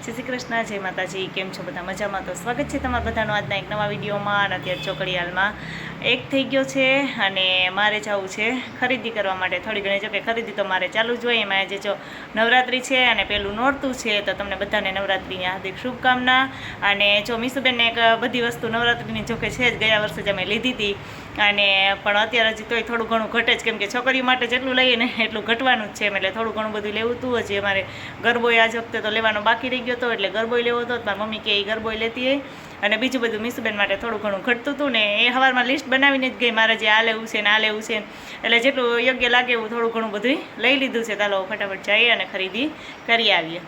જય શ્રી કૃષ્ણ, જય માતાજી. કેમ છો બધા? મજામાં? તો સ્વાગત છે તમારા બધાનું આજના એક નવા વિડીયોમાં. અત્યારે ચોકડીયાલમાં એક થઈ ગયો છે અને મારે જવું છે ખરીદી કરવા માટે. થોડી ઘણી જો કે ખરીદી તો મારે ચાલુ જ હોય. એમાં આજે જો નવરાત્રિ છે અને પેલું નોરતું છે, તો તમને બધાને નવરાત્રિની હાર્દિક શુભકામના. અને જો મીસુબેનને એક બધી વસ્તુ નવરાત્રિની જો કે છે જ, ગયા વર્ષે જ અમે લીધી હતી અને પણ અત્યારે હજી તોય થોડું ઘણું ઘટે જ, કેમ કે છોકરીઓ માટે જેટલું લઈએ ને એટલું ઘટવાનું જ છે. એટલે થોડું ઘણું બધું લેવું હતું. હજી અમારે ગરબોય આજ વખતે તો લેવાનો બાકી રહી ગયો હતો, એટલે ગરબોય લેવો હતો. મારી મમ્મી કે એ ગરબોય લેતી હોય અને બીજું બધું મીસુબેન માટે થોડું ઘણું ઘટતું હતું ને એ સવારમાં લિસ્ટ બનાવીને જ ગઈ, મારે જે આ લેવું છે ને આ લેવું છે, એટલે જેટલું યોગ્ય લાગે એવું થોડું ઘણું બધું લઈ લીધું છે. ચાલો ફટાફટ જઈએ અને ખરીદી કરી આવીએ.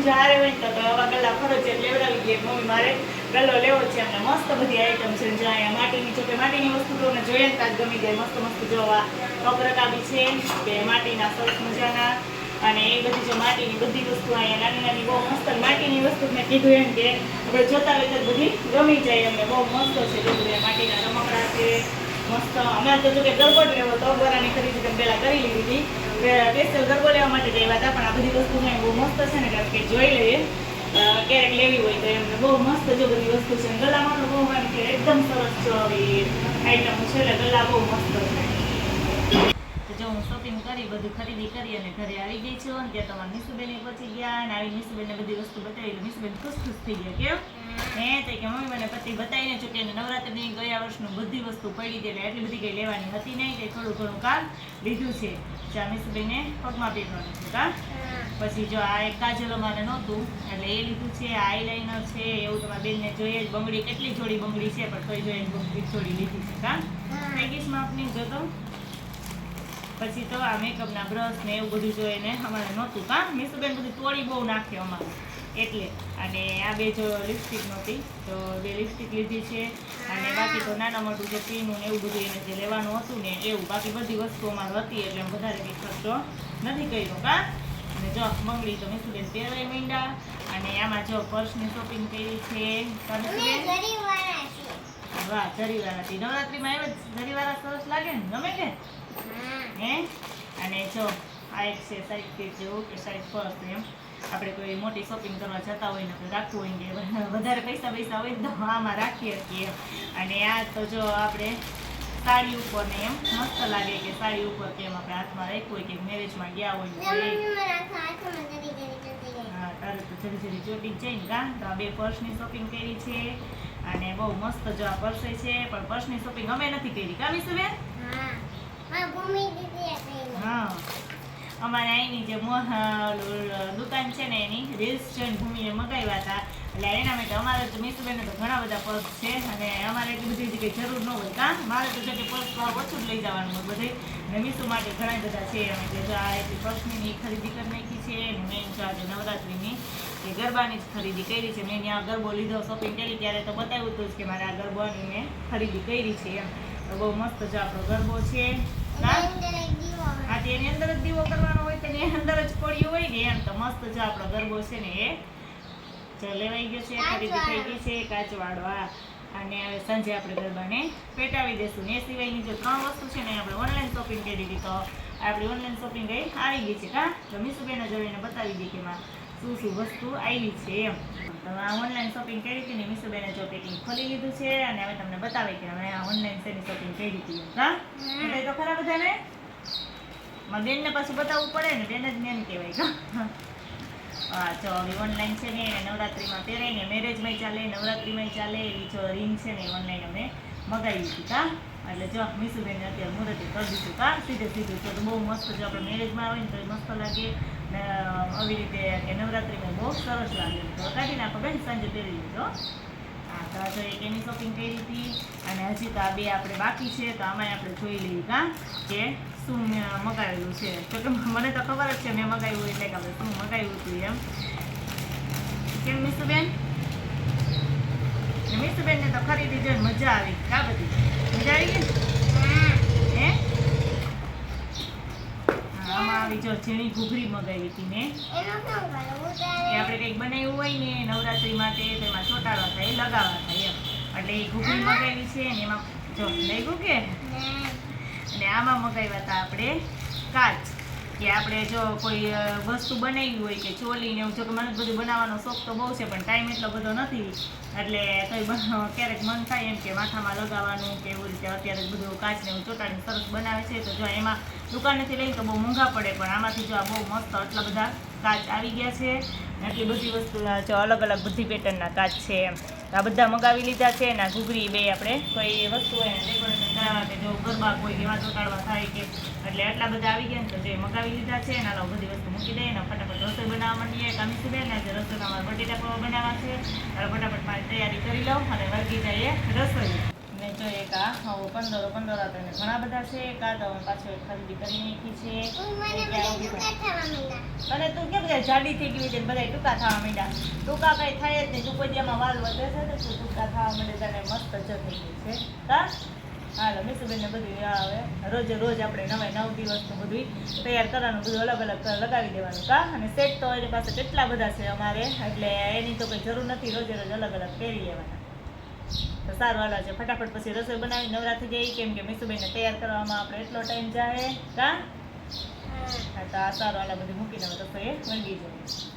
જ્યારે હોય તો આવા ગલ્લા ફરજિયાત લેવડાવી દઈએ. મમ્મી મારે ગલ્લો લેવો છે, અમને મસ્ત બધી આઈટમ છે. જો અહીંયા માટીની, જો કે માટીની વસ્તુ તો જોઈએ ને ત્યાં ગમી જાય. મસ્ત મસ્ત જોવા કપ રકાબી છે કે માટીના સરસ મજાના, અને એ બધી જો માટીની બધી વસ્તુ અહીંયા નાની નાની બહુ મસ્ત માટીની વસ્તુ મેં કીધું એમ કે આપણે જોતા હોય તો બધી ગમી જાય. અમને બહુ મસ્ત છે. બધું માટીના રમકડા છે મસ્ત. અમારે તો જો કે ગરબો જ લેવો તો ગરાની ખરીદી તમે પહેલાં કરી લીધી હતી. સ્પેશિયલ ગરબો લેવા માટે લેવા હતા, પણ આ બધી વસ્તુ બહુ મસ્ત છે ને, કારણ કે જોઈ લઈએ ક્યારેક લેવી હોય તો. એમને બહુ મસ્ત જો બધી વસ્તુ છે. ગલામાં બહુ કે એકદમ સરસ જો આઈટમ છે, એટલે ગલા બહુ મસ્ત છે. તો જો હું શોપિંગ કરી, બધું ખરીદી કરી અને ઘરે આવી ગઈ છું. અને ત્યાં તમારા મીસુબેન પહોંચી ગયા અને આવી મીસુબેનને બધી વસ્તુ બતાવી એટલે મીસુબેન ખુશ થઈ ગયા. કેમ તો કે મમ્મી મને પતિ બતાવીને ચૂકે અને નવરાત્રિની ગયા વર્ષનું બધી વસ્તુ પડી હતી, એટલે એટલી બધી કંઈ લેવાની હતી નહીં. તે થોડું ઘણું કામ લીધું છે. જ્યાં મીસુબેનને પગમાં પહેરવાનું છે કા. પછી જો આ એક કાજલ અમારે નહોતું એટલે એ લીધું છે. આ આઈલાઇનર છે, એવું તમારા બેનને જોઈએ જ. બંગડી કેટલી જોડી બંગડી છે, પણ તોય જોઈએ બંગડી જોડી લીધી છે કા. થઈ ગઈ આપની જોતો. પછી તો આ મેકઅપના બ્રશ ને એવું બધું જોઈને અમારે નહોતું કા. મીસુબેન બધું તોડી બહુ નાખે અમારે એટલે. અને આ બે જો લિપસ્ટિક નહોતી તો બે લિપસ્ટિક લીધી છે. અને બાકી તો નાના મોટું જે પીનું ને એવું બધું એને જે લેવાનું હતું ને એવું, બાકી બધી વસ્તુ અમારે હતી એટલે વધારે કંઈ ખર્ચો નથી કર્યો કા. અને જો બંગડી તો મીસુબેન પહેરવાય માંડ્યા. અને આમાં જો પર્સની શોપિંગ કરી છે. વાહ, જરીવાળાથી નવરાત્રિમાં એવા જરીવાળા સરસ લાગે ને, ગમે કે હે. અને જો આ એક છે સાઈડ કેક જેવું કે સાઈડ પર્સ. એમ આપણે કોઈ મોટી શોપિંગ કરવા જતા હોય ને રાખવું હોય કે વધારે પૈસા હોય તો આમાં રાખીએ છીએ. અને આ તો જો આપણે સાડી ઉપર ને એમ મસ્ત લાગે કે સાડી ઉપર કેમ આપણે હાથમાં રાખ્યું હોય કે મેરેજમાં ગયા હોય. હા, તારે તો જરી જરી ચોટી જાય ને કા. તો આ બે પર્સની શોપિંગ કરી છે અને બહુ મસ્ત જો આ પર્સ છે. પણ પર્સની શોપિંગ અમે નથી કરી કા મીસુબેન. હા, અમારે અહીંની જે દુકાન છે ને એની રીલ્સ જોઈને ભૂમિને મગાવ્યા હતા, એટલે એના માટે અમારે તો મીસુબેનને તો ઘણા બધા પર્સ છે અને અમારે એટલી બધી કંઈ જરૂર ન હોય કા. મારે તો જો કે પર્સ ઓછું જ લઈ જવાનું હોય બધે, અને મીસુ માટે ઘણા બધા છે. એટલે જો આ એટલી પર્સની ખરીદી કરી નાખી છે. અને મેં જો આજે નવરાત્રિની કે ગરબાની જ ખરીદી કરી છે. મેં ત્યાં ગરબો લીધો, શોપિંગ કરી ત્યારે તો બતાવ્યું હતું કે મારે આ ગરબાની મેં ખરીદી કરી છે એમ. તો બહુ મસ્ત જો આપણો ગરબો છે. હા, એની અંદર જ દીવો કરવાનો હોય તો એની અંદર જ પડ્યું હોય ને એમ. તો મસ્ત જો આપણો ગરબો છે ને એ જો લેવાઈ ગયો છે, ખરીદી થઈ ગઈ છે. કાચવાળો આ. અને હવે સાંજે આપણે ગરબાને પેટાવી દઈશું. એ સિવાયની જો 3 વસ્તુ છે ને આપણે ઓનલાઈન શોપિંગ કરી દીધી, તો આપણી ઓનલાઈન શોપિંગ કઈ આવી ગઈ છે કા. તો મીસુબેને જોઈને બતાવી દઈએ કે એમાં શું શું વસ્તુ આવી છે એમ. તો આ ઓનલાઈન શોપિંગ કરી હતી ને મીસુબેને જો પેકિંગ ખોલી લીધું છે અને હવે તમને બતાવે કે અમે આ ઓનલાઈન શેની શોપિંગ કરી હતી એમ કા. એટલે તો ખરા બધાને મારા બેનને પાછું બતાવવું પડે ને, બેન જ મેન કહેવાય કા. હા, જો હવે ઓનલાઈન છે ને નવરાત્રિમાં પહેરાય ને, મેરેજમાં ચાલે, નવરાત્રિમાં ચાલે એવી જો રિંગ છે ને ઓનલાઈન અમે મગાવી હતી કા. એટલે જો મીસુબેનને અત્યારે મુહૂર્તે કરી દીધું કા, સીધું તો બહુ મસ્ત. જો આપણે મેરેજમાં આવે ને તો મસ્ત લાગે ને આવી રીતે કે નવરાત્રિમાં બહુ સરસ લાગે. તો કાઢી નાખો બેન, સાંજે પહેરી લીધો. હા, તો આજે એક એની શોપિંગ કરી હતી અને હજી તો આ બે આપણે બાકી છે. તો આમાં આપણે જોઈ લઈએ કા કે શું મગાવેલું છે. તો કે મને તો ખબર જ છે મેં મગાવ્યું એટલે કે આપણે શું મગાવ્યું હતું એમ. કેમ મીસુબેન? તો ખરીદી જોઈને મજા આવી કા બધી મજા આવી ગઈ હે આમાં આવી જો ઝીણી ઘૂઘરી મગાવી હતી મેં એ આપણે કંઈક બનાવ્યું હોય ને નવરાત્રી માટે તેમાં ચોટાડવા થાય લગાવવા થાય એમ એટલે એ ઘૂઘરી મગાવી છે ને એમાં જો લઈ કે અને આમાં મગાવ્યા હતા આપણે કાચ કે આપણે જો કોઈ વસ્તુ બનાવી હોય કે ચોલીને એવું જો કે મને બધું બનાવવાનો શોખ તો બહુ છે પણ ટાઈમ એટલો બધો નથી એટલે કંઈ ક્યારેક મન થાય એમ કે માથામાં લગાવવાનું કે એવું રીતે અત્યારે બધું કાચને એવું ચોટાડીને સરસ બનાવે છે તો જો એમાં દુકાનેથી લઈને તો બહુ મોંઘા પડે પણ આમાંથી જો આ બહુ મસ્ત આટલા બધા કાચ આવી ગયા છે એટલી બધી વસ્તુ જો અલગ અલગ બધી પેટર્નના કાચ છે એમ આ બધા મગાવી લીધા છે ને ઘૂઘરી બે આપણે કોઈ વસ્તુ હોય ને ડેકોરેશન કરાવવા કે જો ગરબા કોઈ એવા ચોટાડવા થાય કે એટલે આટલા બધા આવી ગયા ને તો જે મગાવી લીધા છે ને આ બધી વસ્તુ મૂકી દઈએ ને ફટાફટ રસોઈ બનાવવા માંડીએ કામી બેન આજે રસોઈમાં અમારે બટેટા પૌવા બનાવવા છે એટલે ફટાફટ મારી તૈયારી કરી લઉં અને વળગી જઈએ રસોઈ ને જો એક આ હવે 15 હતા એને ઘણા બધા છે કાદો પાછળ ખરીદી કરી નાખી છે અને તું કેમ કે જાડી થઈ ગઈ છે બધા ટૂંકા થવા માંડ્યા ટૂંકા કઈ થાય જ નહીં તું કોઈ દિયામાં વાલ વધે છે ને તું ટૂંકા થવા માંડે તને મસ્ત જ થઈ ગઈ છે કા હાલો મીસુબેનને બધું આવે રોજ આપણે 9 દિવસનું બધું તૈયાર કરવાનું બધું અલગ અલગ લગાવી દેવાનું કા અને સેટ તો એની પાસે કેટલા બધા છે અમારે એટલે એની તો કોઈ જરૂર નથી રોજ અલગ અલગ પહેરી લેવાના તો સારું હાલો છે ફટાફટ પછી રસોઈ બનાવી નવરાત્રી જઈ કેમ કે મીસુબેનને તૈયાર કરવામાં આપણે એટલો ટાઈમ જાય કા હા તો આ સારું હાલો બધું મૂકીને રસોઈ વળગી જાય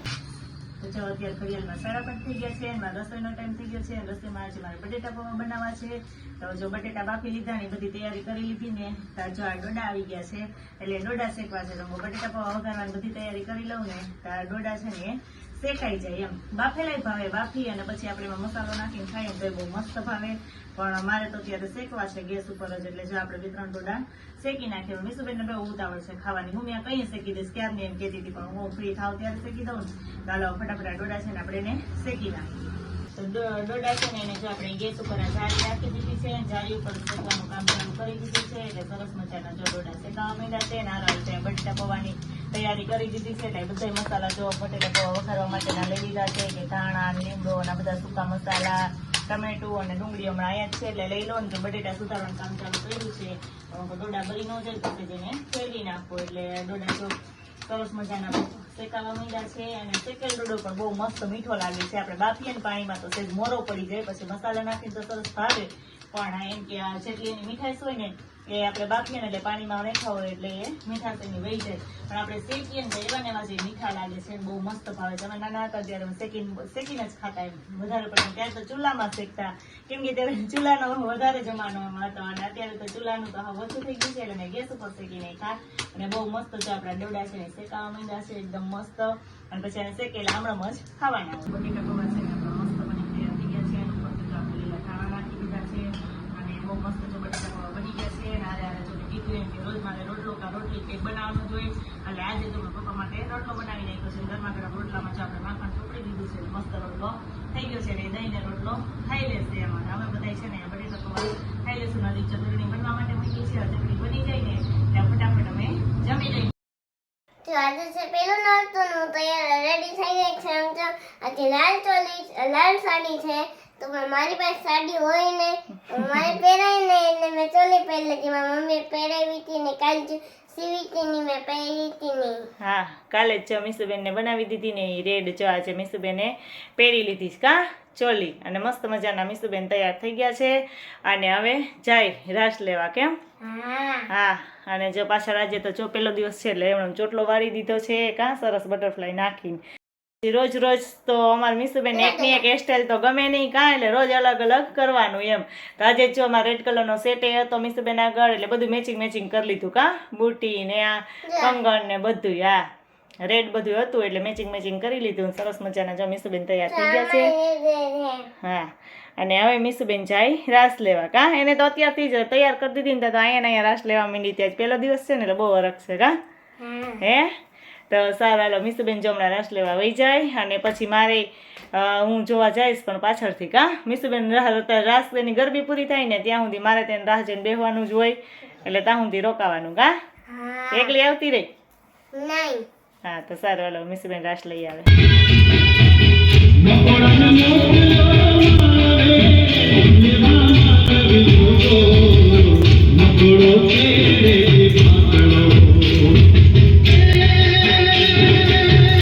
તો જો અત્યારે ઘડિયાળમાં 5:30 થઈ ગયા છે એમાં રસોઈનો ટાઈમ થઈ ગયો છે રસોઈમાં આજે મારે બટેટા પૌવા બનાવવા છે તો જો બટેટા બાફી લીધા ને બધી તૈયારી કરી લીધી ને તો જો આ ડોડા આવી ગયા છે એટલે ડોડા શેકવા છે તો બટેટા પૌવા વઘારવાની બધી તૈયારી કરી લઉં ને તો આ ડોડા છે ને શેકાઈ જાય એમ બાફેલાય ભાવે બાફી અને પછી આપણે એમાં મસાલો નાખીને ખાઈએ તો બહુ મસ્ત ભાવે પણ મારે તો અત્યારે શેકવા છે ગેસ ઉપર જ એટલે જો આપણે 2-3 ડોડા શેકી નાખીએ મીસુબેનને બહુ ઉતાવળ છે ખાવાની હું મેં કઈ શેકી દઈશ ક્યારની એમ કહેતી હતી પણ હું ફ્રી થાવ ત્યારે શેકી દઉં ને ચાલો ફટાફટ ડોડા છે ને આપણે એને શેકી નાખીએ તો ડોડા છે ને એને જો આપણે ગેસ ઉપર જાળી રાખી દીધી છે જાળી ઉપર શેકવાનું કામ ચાલુ કરી દીધું છે એટલે સરસ મજાના જો ડોડા શેકાવા માંડ્યા છે ને આ રીતે બટેટા પૌવાની તૈયારી કરી દીધી છે એટલે બધા મસાલા જો બટેટા પૌવા વઘારવા માટેના લઈ લીધા છે કે ધાણા લીમડો અને બધા સૂકા મસાલા ટમેટું અને ડુંગળી હમણાં અહીંયા જ છે એટલે લઈ લો ને તો બટેટા સુધારવાનું કામ ચાલુ કર્યું છે ડોડા બળી ન જાય તો જેને ફેરવી નાખો એટલે ડોડા જો સરસ મજાના શેકાવા માંડ્યા છે અને શેકેલ ડોડો પણ બહુ મસ્ત મીઠો લાગે છે આપણે બાફીએ ને પાણીમાં તો સેજ મોરો પડી જાય પછી મસાલા નાખીને તો સરસ ભાવે પણ એમ કે આ જેટલી એની મીઠાશ હોય ને એ આપણે બાફીએ ને એટલે પાણીમાં નાખ્યા હોય એટલે એ મીઠાશ એની વહી જાય પણ આપણે શેકીએ ને તો એવા ને એવા જે મીઠા લાગે છે બહુ મસ્ત ભાવે છે અમે નાના હતા ત્યારે શેકીને જ ખાતા એમ વધારે પડતું ત્યારે તો ચૂલામાં શેકતા કેમ કે ત્યારે ચૂલાનો વધારે જમાનો હતો અને અત્યારે તો ચૂલાનું તો હવે ઓછું થઈ ગયું છે એટલે મેં ગેસ ઉપર શેકીને ખા અને બહુ મસ્ત છે આપણા ડોડા છે ને શેકાવા માંડ્યા છે એકદમ મસ્ત અને પછી એને શેકેલા આમળમ જ ખાવાના હોય બટેટા પૌવા છે ને મસ્ત બની તૈયાર થઈ ગયા છે અને ઉપર તો આપણે લીલા ધાણા નાખી દીધા છે અને બહુ મસ્ત જો બટેટા પૌવા બની ગયા છે અને આજે જો કીધું એમ કે રોજ મારે રોટલો કા રોટલી કંઈક બનાવવાનું જોઈએ એટલે આજે તો પપ્પા માટે રોટલો બનાવી નાખ્યો છે ગરમા ગરમ રોટલામાં જો આપણે માખણ ચોપડી દીધું છે મસ્ત રોટલો થઈ ગયો છે એટલે દહીંને રોટલો ખાઈ લેશે એમાં અમે બધા છે ને બટેટા પૌવા ખાઈ લેશું નદી ચટણી બનવા માટે મૂકી છે ચટણી બની જાય ને એટલે ફટાફટ અમે જમી જઈએ તો આજે છે પેલું નોરતું તૈયાર રેડી થઈ ગઈ છે એમ તો આજે લાલ સાડી છે તો પણ મારી પાસે સાડી હોય ને મારે પહેરાય ને એટલે મેં ચોલી પહેરી લીધી મારી મમ્મીએ પહેરાવી હતી ને કાલ સીવી હતી ને મેં પહેરી હતી નહીં હા કાલે જ જો મીસુબેનને બનાવી દીધી ને એ રેડ જો આજે મીસુબેને પહેરી લીધી છે કા ચોલી અને મસ્ત મજાના મીસુબેન તૈયાર થઈ ગયા છે અને હવે જાય રાસ લેવા કેમ હા અને જો પાછળ આજે તો જો પેલો દિવસ છે એટલે એમણે ચોટલો વાળી દીધો છે કા સરસ બટરફ્લાય નાખીને રોજ તો અમારા મીસુબેન એકની એક હેરસ્ટાઈલ તો ગમે નહીં કાં એટલે રોજ અલગ અલગ કરવાનું એમ તો આજે જો અમારા રેડ કલરનો સેટે હતો મીસુબેન આગળ એટલે બધું મેચિંગ કરી લીધું કાં બુટી ને આ કંગણ ને બધું હા રેડ બધું હતું એટલે મેચિંગ કરી લીધું સરસ મજાના જો મીસુબેન તૈયાર થઈ ગયા છે હા અને હવે મીસુબેન જાય રાસ લેવા કા એને તો અત્યારથી જ તૈયાર કરી દીધી ને તો અહીંયા રાસ લેવા માંડી ત્યાં પહેલો દિવસ છે ને એટલે બહુ વરખ છે કા હે તો સારું હાલો મીસુબેન જો હમણાં રાસ લેવા વહી જાય અને પછી મારે હું જોવા જઈશ પણ પાછળથી કા મીસુબેન રાસ એની ગરબી પૂરી થાય ને ત્યાં સુધી મારે તેને રાહ જઈને બેસવાનું જ હોય એટલે ત્યાં સુધી રોકાવાનું કા એકલી આવતી રહી નહીં હા તો સારું હાલો મીસુબેન રાસ લઈ આવે